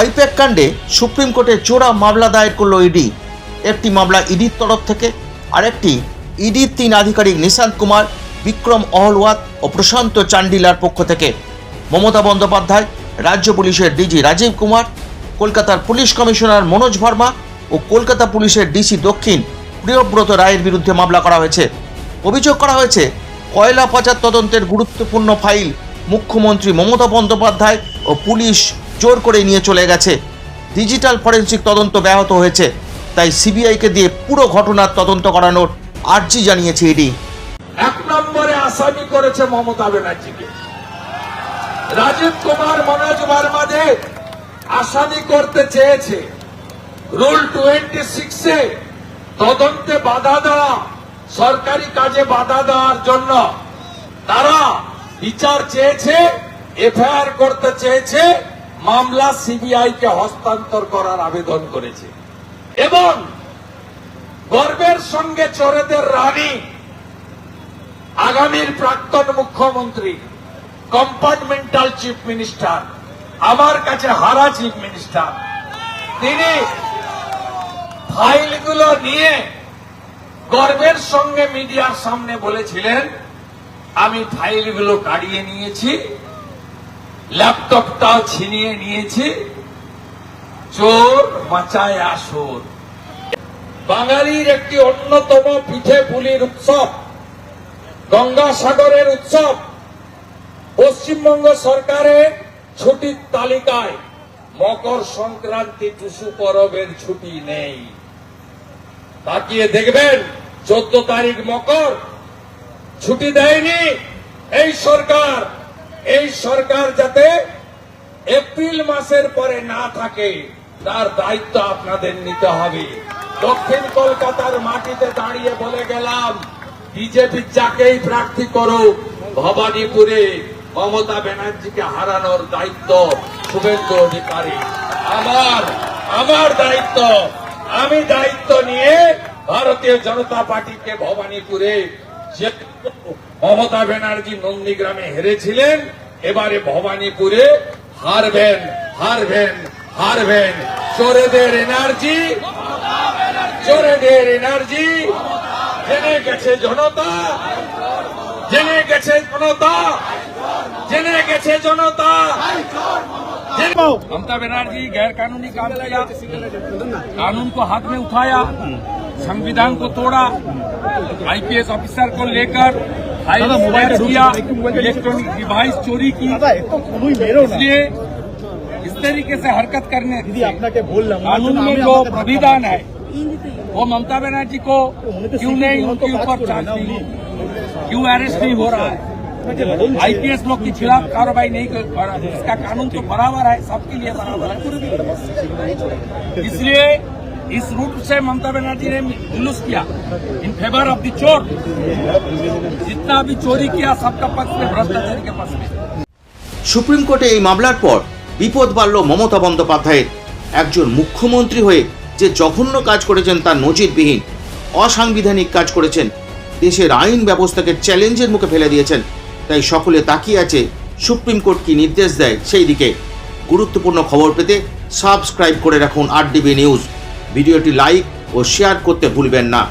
I-PAC কাণ্ডে supreme কোর্টে জোড়া মামলা দায়ের করল ইডি। একটি মামলা ইডির তরফ থেকে, আরেকটি ইডির 3 আধিকারিক নিশান্ত কুমার, বিক্রম অহলওয়াত ও প্রশান্ত চান্ডিলার পক্ষ থেকে। মমতা বন্দ্যোপাধ্যায়, রাজ্য পুলিশের ডিজি রাজীব কুমার, কলকাতার পুলিশ কমিশনার মনোজ ভার্মা ও কলকাতা পুলিশের ডিসি দক্ষিণ প্রিয়ব্রত রায়ের বিরুদ্ধে মামলা করা হয়েছে। অভিযোগ করা হয়েছে, কয়লা পাচার তদন্তের গুরুত্বপূর্ণ ফাইল মুখ্যমন্ত্রী মমতা বন্দ্যোপাধ্যায় ও পুলিশ জোর করে নিয়ে চলে গেছে। ডিজিটাল ফরেন্সিক তদন্ত ব্যাহত হয়েছে, তাই সিবিআইকে দিয়ে পুরো ঘটনার তদন্ত করানোর আর্জি জানিয়েছে ইডি। 1 নম্বরে আসামি করেছে মমতা ব্যানার্জিকে। রাজীব কুমার, মনোজ ভার্মাদের আসামি করতে চেয়েছে। রুল 26-এ তদন্তে বাধা দেওয়া, সরকারি কাজে বাধা দেওয়ার জন্য তারা বিচার চেয়েছে, এফআইআর করতে চেয়েছে, মামলা সিবিআই কে হস্তান্তর করার আবেদন করেছে। এবং গর্বের সঙ্গে চোরেদের রানী, আগামীর প্রাক্তন মুখ্যমন্ত্রী, কম্পার্টমেন্টাল চিফ মিনিস্টার, আমার কাছে হারা চিফ মিনিস্টার, তিনি ফাইলগুলো নিয়ে গর্বের সঙ্গে মিডিয়ার সামনে বলেছিলেন, আমি ফাইলগুলো কাড়িয়ে নিয়েছি, ল্যাপটপটাও ছিনিয়ে নিয়েছি, চোর বাঁচায় আসর। বাঙালির একটি অন্যতম পিঠে পুলির উৎসব, গঙ্গাসাগরের উৎসব, পশ্চিমবঙ্গ সরকারের ছুটির তালিকায় মকর সংক্রান্তি, টুসু পরবের ছুটি নেই। তাকিয়ে দেখবেন 14 তারিখ মকর, ছুটি দেয়নি এই সরকার। এই সরকার যাতে এপ্রিল মাসের পরে না থাকে, তার দায়িত্ব আপনাদের নিতে হবে। দক্ষিণ কলকাতার মাটিতে দাঁড়িয়ে বলে গেলাম, বিজেপি যাকেই প্রার্থী করুক, ভবানীপুরে মমতা ব্যানার্জিকে হারানোর দায়িত্ব শুভেন্দু অধিকারী। আমার দায়িত্ব, আমি দায়িত্ব নিয়ে ভারতীয় জনতা পার্টিকে ভবানীপুরে, যে মমতা ব্যানার্জি নন্দীগ্রামে হেরেছিলেন, এবারে ভবানীপুরে হারবেন, হারবেন, হারবেন। চোরেদের এনার্জি, চোরেদের এনার্জি জেনে গেছে জনতা, জেনে গেছে জনতা, জেনে গেছে জনতা। ममता बनर्जी गैर कानूनी काम किया, कानून को हाथ में उठाया, संविधान को तोड़ा, आईपीएस ऑफिसर को लेकर फाइल किया, इलेक्ट्रॉनिक डिवाइस चोरी की। इसलिए इस तरीके से हरकत करने कानून में जो प्राविधान है, वो ममता बनर्जी को क्यों नहीं, उनके ऊपर चार्ज नहीं, क्यों अरेस्ट नहीं हो रहा है, आईपीएस लोग के खिलाफ कार्रवाई नहीं कर रहा। इसका कानून तो बराबर है, सबके लिए बराबर है। इसलिए इस रूट से ममता बनर्जी ने जुलूस किया इन फेवर ऑफ द चोर। जितना भी चोरी किया सबका पक्ष में, भ्रष्टाचारी के पक्ष में। সুপ্রিম কোর্টে এই মামলার পর বিপদ বাড়ল মমতা বন্দ্যোপাধ্যায়ের। একজন মুখ্যমন্ত্রী হয়ে যে জঘন্য কাজ করেছেন তা নজিরবিহীন, অসাংবিধানিক কাজ করেছেন, দেশের আইন ব্যবস্থাকে চ্যালেঞ্জের মুখে ফেলে দিয়েছেন। তাই সকলে তাকিয়ে আছে সুপ্রিম কোর্ট কি নির্দেশ দেয় সেই দিকে। গুরুত্বপূর্ণ খবর পেতে সাবস্ক্রাইব করে রাখুন আরডিবি নিউজ। ভিডিওটি লাইক ও শেয়ার করতে ভুলবেন না।